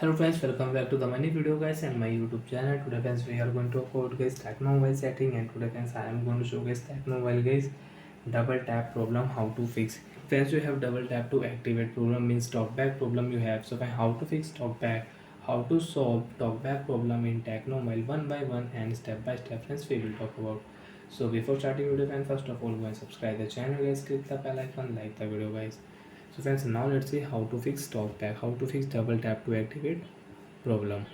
Hello friends, welcome back to the many video guys and my YouTube channel. Today friends we are going to talk about guys Tecno mobile setting, and today friends I am going to show guys Tecno mobile guys double tap problem how to fix. Friends, you have double tap to activate problem means talkback problem you have. So how to fix talkback, how to solve talkback problem in Tecno mobile one by one and step by step friends we will talk about. So before starting video friends, first of all go and subscribe the channel guys, click the bell icon, like the video guys. So friends, now let's see how to fix talkback, how to fix double tap to activate problem.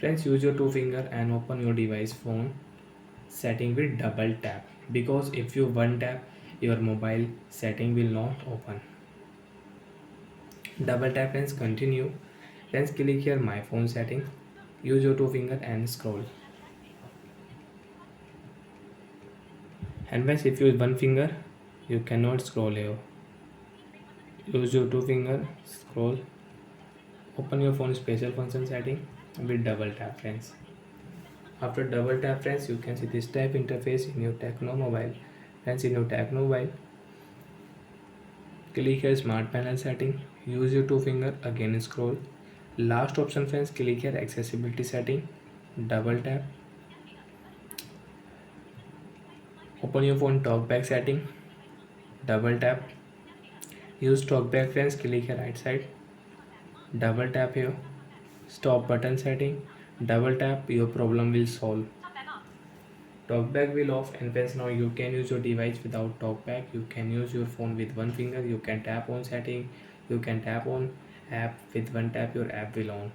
Friends, use your two finger and open your device phone setting with double tap, because if you one tap your mobile setting will not open. Double tap friends, continue. Friends, click here my phone setting. Use your two finger and scroll. And friends, if you use one finger you cannot scroll here. Use your two finger, scroll. Open your phone special function setting with double tap friends. After double tap friends, you can see this type interface in your Tecno mobile. Friends, in your Tecno mobile, click here smart panel setting. Use your two finger, again scroll. Last option friends, click here accessibility setting. Double tap. Open your phone talkback setting. Double tap. Use talkback friends, click here right side. Double tap here. Stop button setting. Double tap, your problem will solve. Talkback will off, and friends now you can use your device without talkback. You can use your phone with one finger. You can tap on setting. You can tap on app. With one tap your app will on.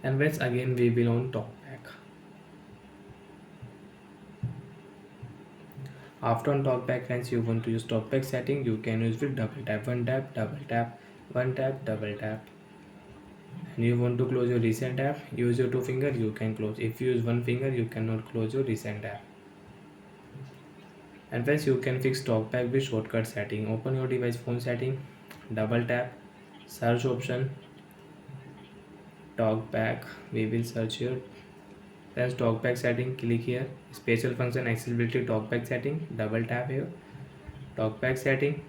And friends, again we will on talkback. After on talkback friends, you want to use talkback setting, you can use with double tap, one tap, double tap, one tap, double tap. And you want to close your recent app, use your two finger, you can close. If you use one finger you cannot close your recent app. And friends, you can fix talkback with shortcut setting. Open your device phone setting, double tap, search option, talkback. We will search here. Friends, talkback setting, click here. Special function accessibility talkback setting, double tap here. Talkback setting.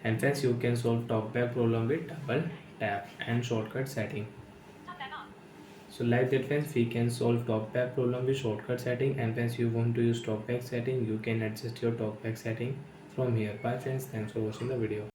And friends, you can solve talkback problem with double tap and shortcut setting. So like that friends, we can solve talkback problem with shortcut setting. And friends, you want to use talkback setting, you can adjust your talkback setting from here. Bye friends, thanks for watching the video.